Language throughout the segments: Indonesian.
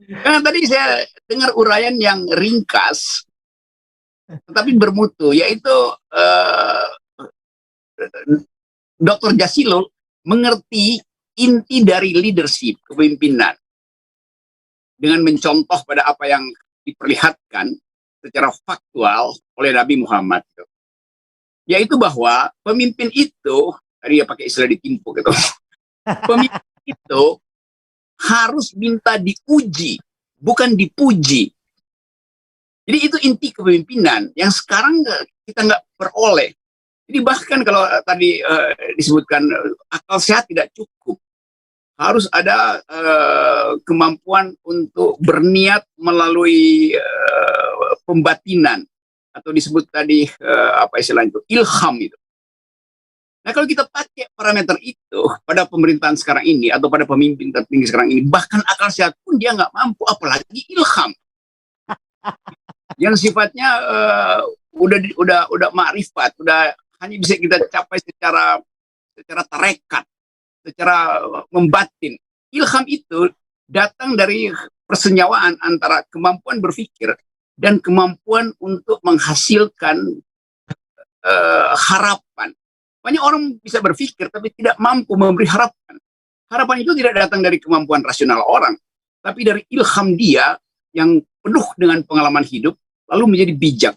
Karena tadi saya dengar uraian yang ringkas, tetapi bermutu, yaitu uh, Dr. Jasilul mengerti inti dari leadership, kepemimpinan, dengan mencontoh pada apa yang diperlihatkan secara faktual oleh Nabi Muhammad. Yaitu bahwa pemimpin itu, tadi dia pakai istilah ditimpuk gitu, pemimpin itu harus minta diuji, bukan dipuji. Jadi itu inti kepemimpinan yang sekarang kita nggak peroleh. Jadi bahkan kalau tadi disebutkan akal sehat tidak cukup, harus ada kemampuan untuk berniat melalui pembatinan, atau disebut tadi apa istilahnya itu, ilham itu. Nah kalau kita pakai parameter itu pada pemerintahan sekarang ini atau pada pemimpin tertinggi sekarang ini, bahkan akal sehat pun dia nggak mampu, apalagi ilham yang sifatnya udah makrifat, udah hanya bisa kita capai secara tarekat, secara membatin. Ilham itu datang dari persenyawaan antara kemampuan berpikir dan kemampuan untuk menghasilkan harapan. Banyak orang bisa berpikir tapi tidak mampu memberi harapan. Harapan itu tidak datang dari kemampuan rasional orang, tapi dari ilham dia yang penuh dengan pengalaman hidup, lalu menjadi bijak.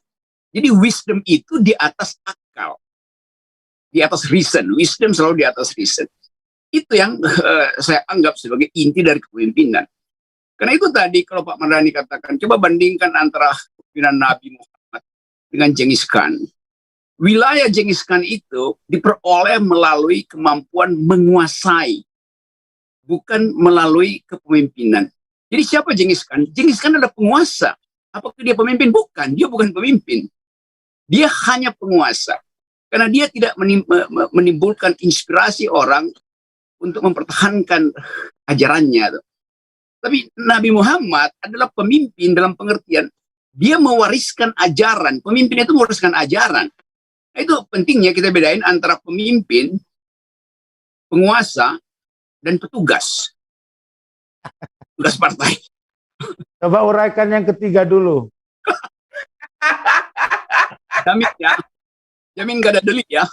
Jadi wisdom itu di atas akal, di atas reason. Wisdom selalu di atas reason. Itu yang saya anggap sebagai inti dari kepemimpinan. Karena itu tadi kalau Pak Mardhani katakan, coba bandingkan antara kepemimpinan Nabi Muhammad dengan Genghis Khan. Wilayah Genghis Khan itu diperoleh melalui kemampuan menguasai, bukan melalui kepemimpinan. Jadi siapa Genghis Khan? Genghis Khan adalah penguasa. Apakah dia pemimpin? Bukan. Dia bukan pemimpin. Dia hanya penguasa. Karena dia tidak menimbulkan inspirasi orang untuk mempertahankan ajarannya. Tapi Nabi Muhammad adalah pemimpin dalam pengertian dia mewariskan ajaran. Pemimpin itu mewariskan ajaran. Nah, itu pentingnya kita bedain antara pemimpin, penguasa, dan petugas. Tugas partai. Coba uraikan yang ketiga dulu. Jamin ya. Jamin gak ada delik ya.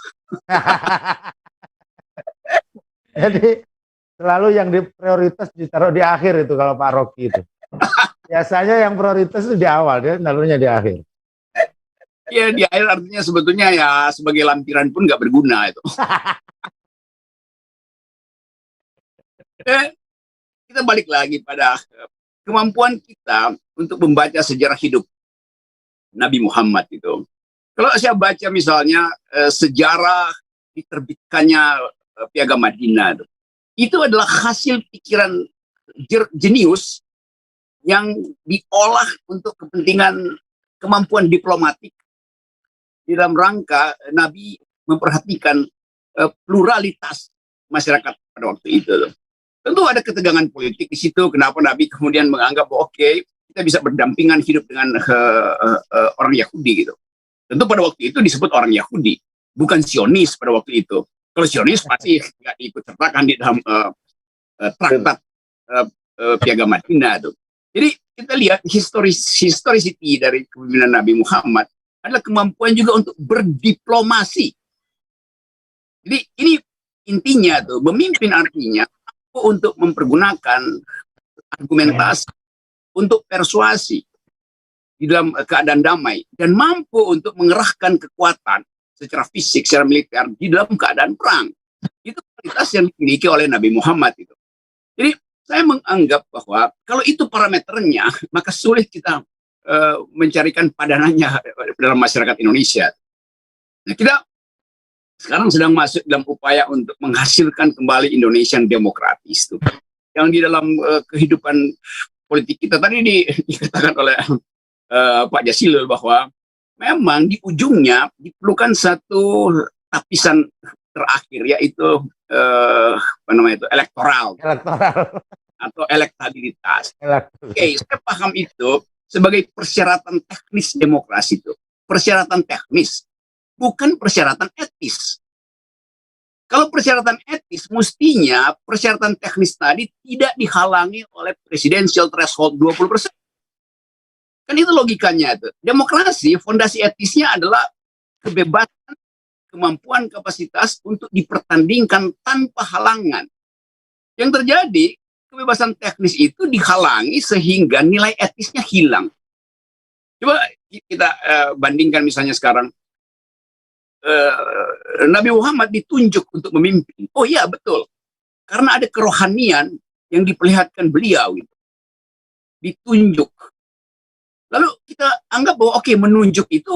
Jadi selalu yang prioritas ditaruh di akhir itu kalau Pak Rocky itu. Biasanya yang prioritas itu di awal, dia naruhnya di akhir. Ya di akhir artinya sebetulnya ya sebagai lampiran pun nggak berguna itu. Kita balik lagi pada kemampuan kita untuk membaca sejarah hidup Nabi Muhammad itu. Kalau saya baca misalnya sejarah diterbitkannya Piagam Madinah itu adalah hasil pikiran jenius yang diolah untuk kepentingan kemampuan diplomatik di dalam rangka Nabi memperhatikan pluralitas masyarakat pada waktu itu. Tentu ada ketegangan politik di situ. Kenapa Nabi kemudian menganggap oke, kita bisa berdampingan hidup dengan orang Yahudi gitu. Tentu pada waktu itu disebut orang Yahudi, bukan Zionis pada waktu itu. Kalau Zionis pasti nggak diikut sertakan di dalam traktat Piagam Madinah itu. Jadi kita lihat historicity dari kepemimpinan Nabi Muhammad adalah kemampuan juga untuk berdiplomasi. Jadi ini intinya tuh, memimpin artinya untuk mempergunakan argumentasi, untuk persuasi di dalam keadaan damai, dan mampu untuk mengerahkan kekuatan secara fisik, secara militer di dalam keadaan perang. Itu kualitas yang dimiliki oleh Nabi Muhammad itu. Jadi saya menganggap bahwa kalau itu parameternya, maka sulit kita mencarikan padanannya dalam masyarakat Indonesia. Nah, kita sekarang sedang masuk dalam upaya untuk menghasilkan kembali Indonesia yang demokratis tuh. Yang di dalam kehidupan politik kita tadi dikatakan oleh Pak Jasilul bahwa memang di ujungnya diperlukan satu lapisan terakhir, yaitu apa namanya itu, elektoral atau elektabilitas. Oke, saya paham itu sebagai persyaratan teknis demokrasi itu. Persyaratan teknis, bukan persyaratan etis. Kalau persyaratan etis, mestinya persyaratan teknis tadi tidak dihalangi oleh presidential threshold 20%. Kan itu logikanya itu. Demokrasi, fondasi etisnya adalah kebebasan, kemampuan, kapasitas untuk dipertandingkan tanpa halangan. Yang terjadi, kebebasan teknis itu dihalangi sehingga nilai etisnya hilang. Coba kita bandingkan misalnya sekarang, Nabi Muhammad ditunjuk untuk memimpin. Oh iya, betul. Karena ada kerohanian yang diperlihatkan beliau. Gitu. Ditunjuk. Lalu kita anggap bahwa oke, menunjuk itu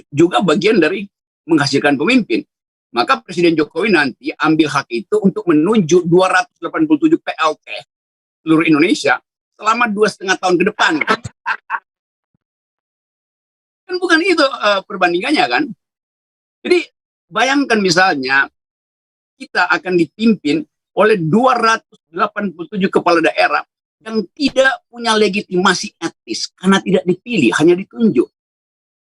juga bagian dari menghasilkan pemimpin. Maka Presiden Jokowi nanti ambil hak itu untuk menunjuk 287 PLT seluruh Indonesia selama 2,5 tahun ke depan. Kan bukan itu perbandingannya kan. Jadi bayangkan misalnya kita akan dipimpin oleh 287 kepala daerah yang tidak punya legitimasi etis karena tidak dipilih, hanya ditunjuk.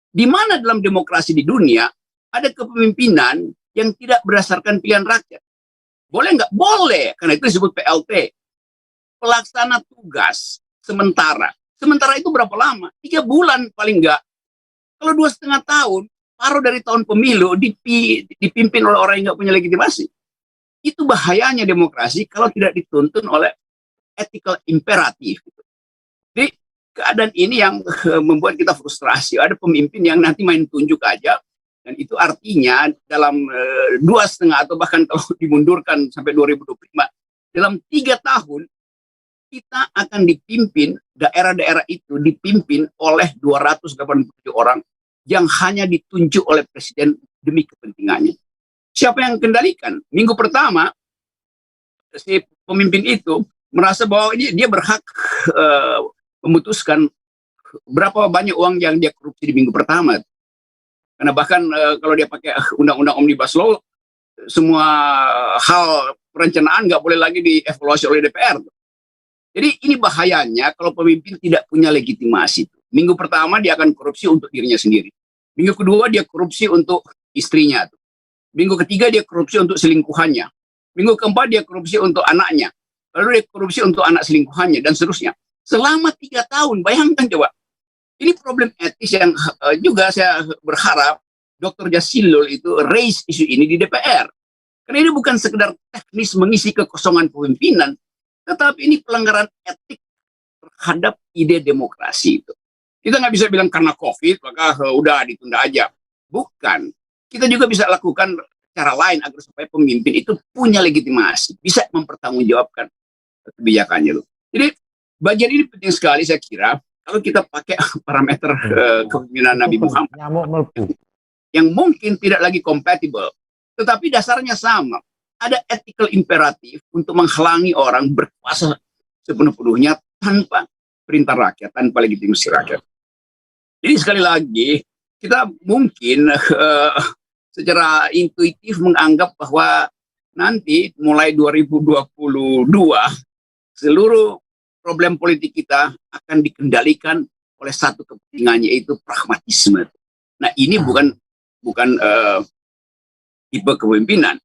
Di mana dalam demokrasi di dunia ada kepemimpinan yang tidak berdasarkan pilihan rakyat? Boleh nggak? Boleh, karena itu disebut PLT. Pelaksana tugas sementara. Sementara itu berapa lama? 3 bulan paling nggak. Kalau 2,5 tahun, paruh dari tahun pemilu dipimpin oleh orang yang nggak punya legitimasi. Itu bahayanya demokrasi kalau tidak dituntun oleh ethical imperatif. Jadi keadaan ini yang membuat kita frustrasi. Ada pemimpin yang nanti main tunjuk aja, dan itu artinya dalam 2,5 atau bahkan kalau dimundurkan sampai 2025, dalam 3 tahun kita akan dipimpin, daerah-daerah itu dipimpin oleh 287 orang yang hanya ditunjuk oleh presiden demi kepentingannya. Siapa yang kendalikan? Minggu pertama, si pemimpin itu merasa bahwa dia berhak memutuskan berapa banyak uang yang dia korupsi di minggu pertama. Karena bahkan kalau dia pakai undang-undang Omnibus Law, semua hal perencanaan nggak boleh lagi dievaluasi oleh DPR. Jadi ini bahayanya kalau pemimpin tidak punya legitimasi. Minggu pertama dia akan korupsi untuk dirinya sendiri. Minggu kedua dia korupsi untuk istrinya. Minggu ketiga dia korupsi untuk selingkuhannya. Minggu keempat dia korupsi untuk anaknya. Lalu dia korupsi untuk anak selingkuhannya dan seterusnya. Selama 3 tahun, bayangkan coba. Ini problem etis yang juga saya berharap Dr. Jasilul itu raise isu ini di DPR. Karena ini bukan sekedar teknis mengisi kekosongan pemimpinan, tetapi ini pelanggaran etik terhadap ide demokrasi itu. Kita nggak bisa bilang karena COVID, maka udah ditunda aja. Bukan. Kita juga bisa lakukan cara lain agar supaya pemimpin itu punya legitimasi, bisa mempertanggungjawabkan kebijakannya. Jadi bagian ini penting sekali saya kira, kalau kita pakai parameter kepemimpinan Nabi Muhammad yang mungkin tidak lagi kompatibel, tetapi dasarnya sama. Ada ethical imperatif untuk menghalangi orang berkuasa sepenuh-penuhnya tanpa perintah rakyat, tanpa legitimasi rakyat. Jadi sekali lagi, kita mungkin secara intuitif menganggap bahwa nanti mulai 2022, seluruh problem politik kita akan dikendalikan oleh satu kepentingan, yaitu pragmatisme. Nah ini bukan tipe kepemimpinan.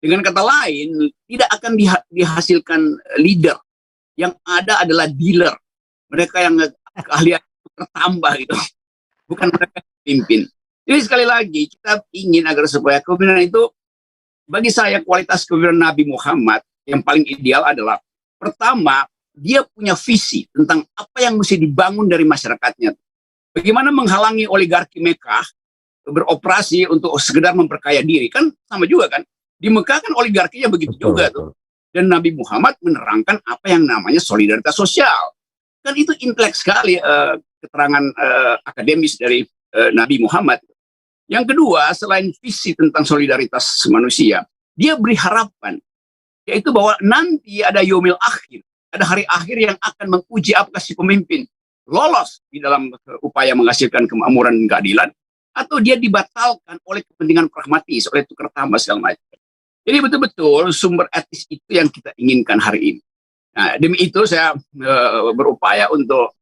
Dengan kata lain, tidak akan dihasilkan leader. Yang ada adalah dealer. Mereka yang keahlian bertambah gitu. Bukan mereka yang pimpin. Jadi sekali lagi, kita ingin agar supaya kepemimpinan itu, bagi saya kualitas kepemimpinan Nabi Muhammad yang paling ideal adalah, pertama, dia punya visi tentang apa yang mesti dibangun dari masyarakatnya. Bagaimana menghalangi oligarki Mekah beroperasi untuk sekedar memperkaya diri. Kan sama juga kan. Di Mekah kan oligarkinya begitu juga tuh. Dan Nabi Muhammad menerangkan apa yang namanya solidaritas sosial. Kan itu intelek sekali keterangan akademis dari Nabi Muhammad. Yang kedua, selain visi tentang solidaritas manusia, dia beri harapan. Yaitu bahwa nanti ada yaumil akhir. Ada hari akhir yang akan menguji apakah si pemimpin lolos di dalam upaya menghasilkan kemakmuran dan keadilan, atau dia dibatalkan oleh kepentingan pragmatis, oleh tukar tambah segala macam. Jadi betul-betul sumber etis itu yang kita inginkan hari ini. Nah, demi itu saya berupaya untuk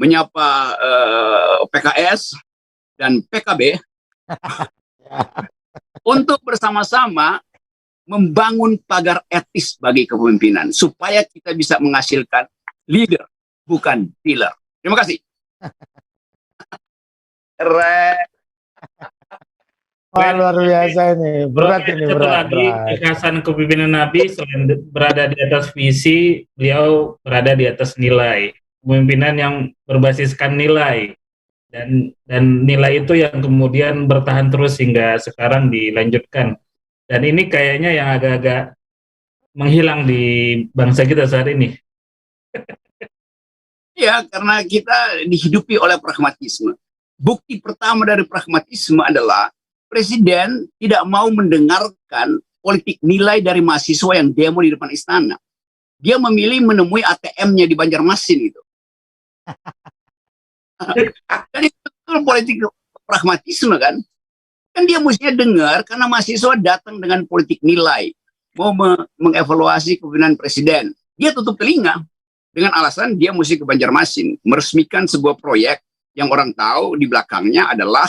menyapa PKS dan PKB untuk bersama-sama membangun pagar etis bagi kepemimpinan supaya kita bisa menghasilkan leader, bukan dealer. Terima kasih. Keren. Wah, luar biasa ini, berat ini, Satu berat. lagi, kekhasan kepemimpinan Nabi selain berada di atas visi, beliau berada di atas nilai. Kepemimpinan yang berbasiskan nilai, dan nilai itu yang kemudian bertahan terus hingga sekarang dilanjutkan. Dan ini kayaknya yang agak-agak menghilang di bangsa kita saat ini. Ya, karena kita dihidupi oleh pragmatisme. Bukti pertama dari pragmatisme adalah Presiden tidak mau mendengarkan politik nilai dari mahasiswa yang demo di depan istana. Dia memilih menemui ATM-nya di Banjarmasin itu. Dan itu betul politik pragmatisme kan? Kan dia mestinya dengar karena mahasiswa datang dengan politik nilai. Mau mengevaluasi kepemimpinan presiden. Dia tutup telinga. Dengan alasan dia mesti ke Banjarmasin. Meresmikan sebuah proyek yang orang tahu di belakangnya adalah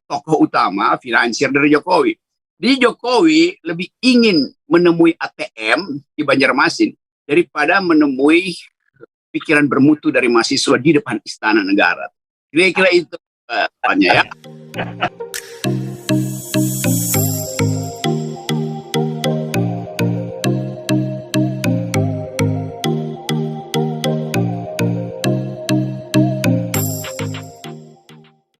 tokoh utama finansir dari Jokowi. Jadi Jokowi lebih ingin menemui ATM di Banjarmasin daripada menemui pikiran bermutu dari mahasiswa di depan istana negara. Kira-kira itu ya.